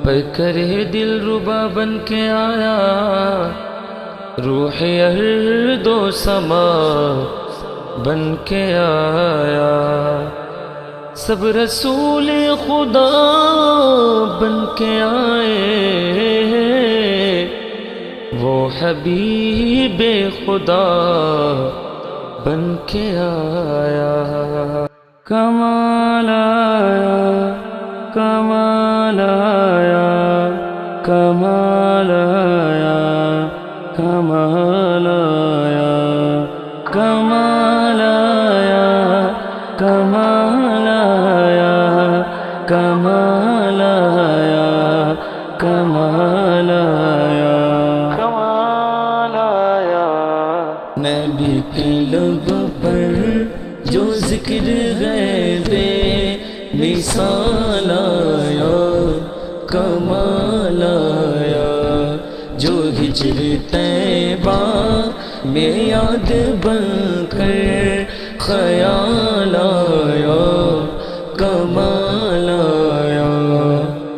پر کرے دل ربا بن کے آیا، روح ارد و سما بن کے آیا، سب رسول خدا بن کے آئے، وہ حبیب خدا بن کے آیا۔ کمال آیا، کمال آیا، کمال آیا، کمال آیا، کمال آیا، کمال آیا، کمال آیا، کمال آیا، کمال آیا۔ نبی کے لب پر جو ذکر غیب مثال آیا، کمال آیا، جو ہجر طیبہ میں یاد بن کر خیال آیا، کمال آیا،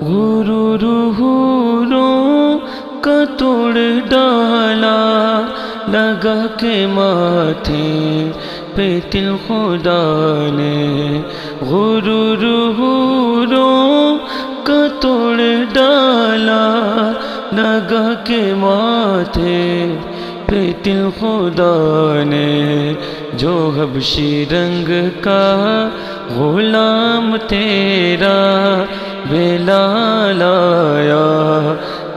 غرور حوروں کا توڑ ڈالا، لگا کے ماتھے پہ تل خدا نے، غرور حوروں کا توڑ ڈالا، لگا کے ماتھے پہ تل خدا نے، جو حبشی رنگ کا غلام تیرا بلال آیا،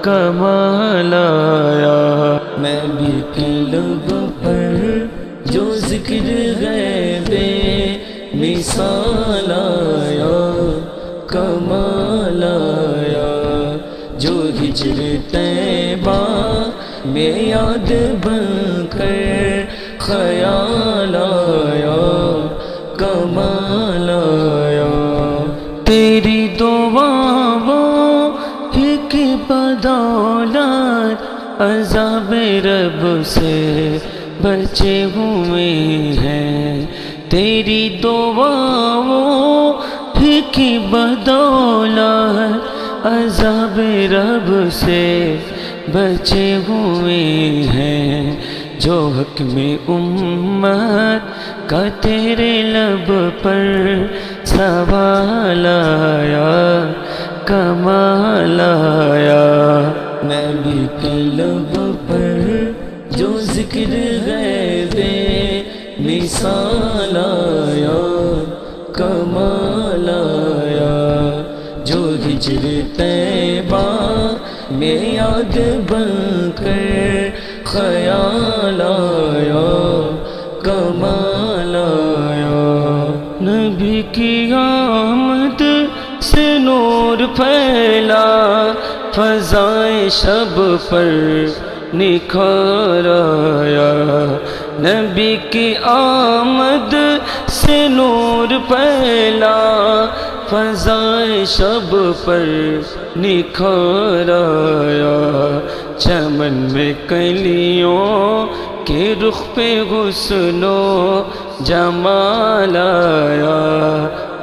کمال آیا۔ نبی کے لب پر جو ذکر غیب مثال آیا، کمال آیا، جو ہجر طیبہ میں یاد بن کر خیال آیا، کمال آیا، تیری دعاؤں کی بدولت عذاب رب سے بچے ہوئے ہیں، تیری دعاؤں کی بدولت عذاب رب سے بچے ہوئے ہیں، جو حق میں امت کا تیرے لب پر سوال آیا، کمال آیا۔ نبی کے لب پر جو ذکر غیب مثال آیا، کمال آیا، جو ہجر طیبہ میں یاد بن کر خیال آیا، کمال آیا، نبی کی آمد سے نور پھیلا، فضائے شب پر نکھار آیا، نبی کی آمد سے نور پھیلا، فضائے شب پر نکھار آیا، چمن میں کلیوں کے رخ پہ حسن و جمال آیا،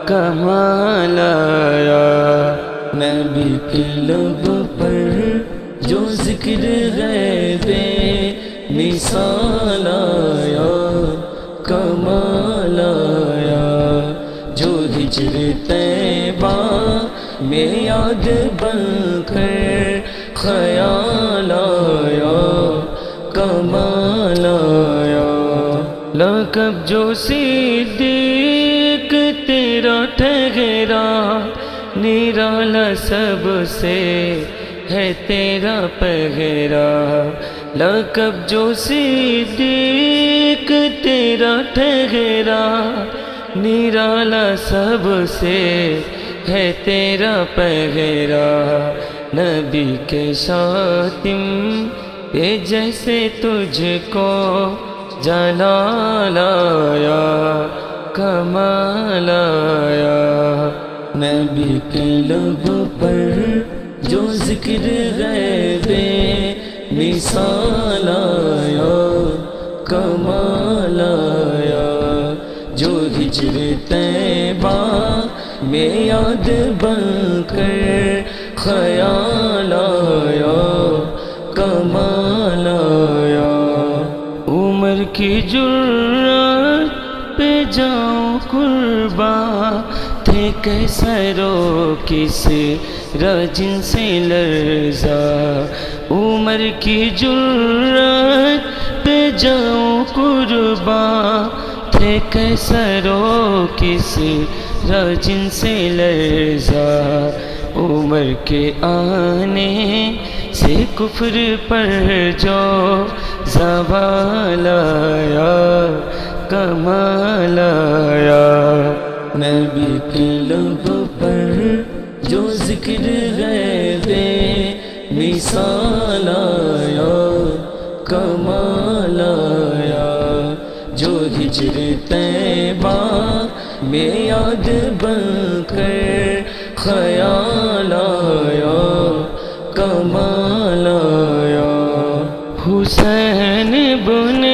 کمال آیا۔ نبی کے لب پر جو ذکر غیب مثال آیا، کمال آیا، جو ہجر طیبہ میں یاد بن کر خیال آیا، کمال آیا، لقب جو صدیق تیرا ٹھہرا، نرالا سب سے ہے تیرا پہرا، لقب جو صدیق تیرا ٹھہرا، نرالا سب سے ہے تیرا پہرا، نبی کے شاتم پہ جیسے تجھ کو جلال آیا، کمال آیا، نبی کے لب پر جو ذکر غیب مثال آیا، کمال آیا، جو ہجر طیبہ میں یاد بن کر خیال آیا کمال آیا عمر کی جرات پہ جاؤں قرباں تھے کیسروں کس رجن سے لرزا عمر کی جرات پہ جاؤں قرباں تھے کیسروں کس رجن سے لرزا عمر کے آنے سے کفر پر جو زوال آیا کمال آیا نبی کے لب پر جو ذکر غیب مثال آیا کمال آیا جو ہجر طیبہ میں یاد بن کر خیال آیا کمال آیا حسین بن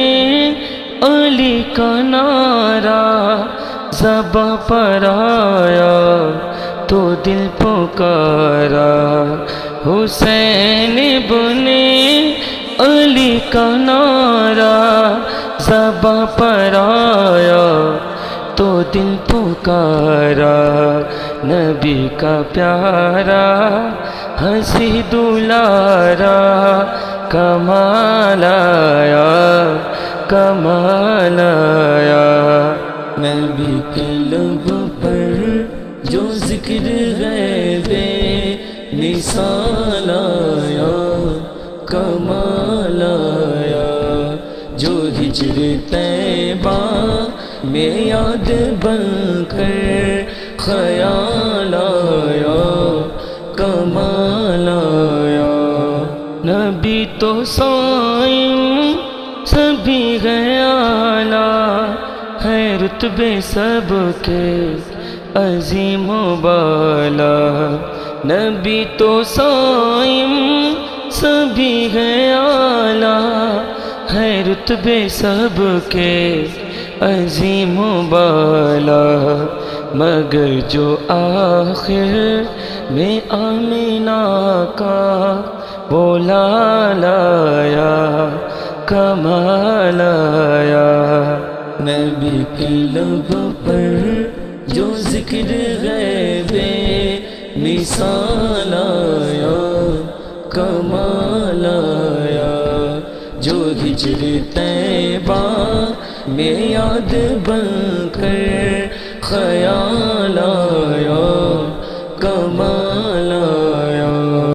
علی کا نعرہ زباں پر آیا تو دل پکارا حسین بن علی کا نعرہ زباں پر آیا تو دل پکارا نبی کا پیارا ہنسی دلارا کمال آیا کمال آیا نبی کے لب پر جو ذکر غیب مثال آیا کمال آیا جو ہجر طیبہ میں یاد بن کر خیال آیا کمال آیا نبی تو صائم سبھی غیالا ہے رتبے سب کے عظیم و بالا نبی تو صائم سبھی غیالا ہے رتبے سب کے عظیم و بالا مگر جو آخر میں آمینہ کا بولا لایا کمال آیا نبی کے لب پر جو ذکر غیب مثال آیا کمال آیا جو ہجر طیبہ میں یاد بن کر خیال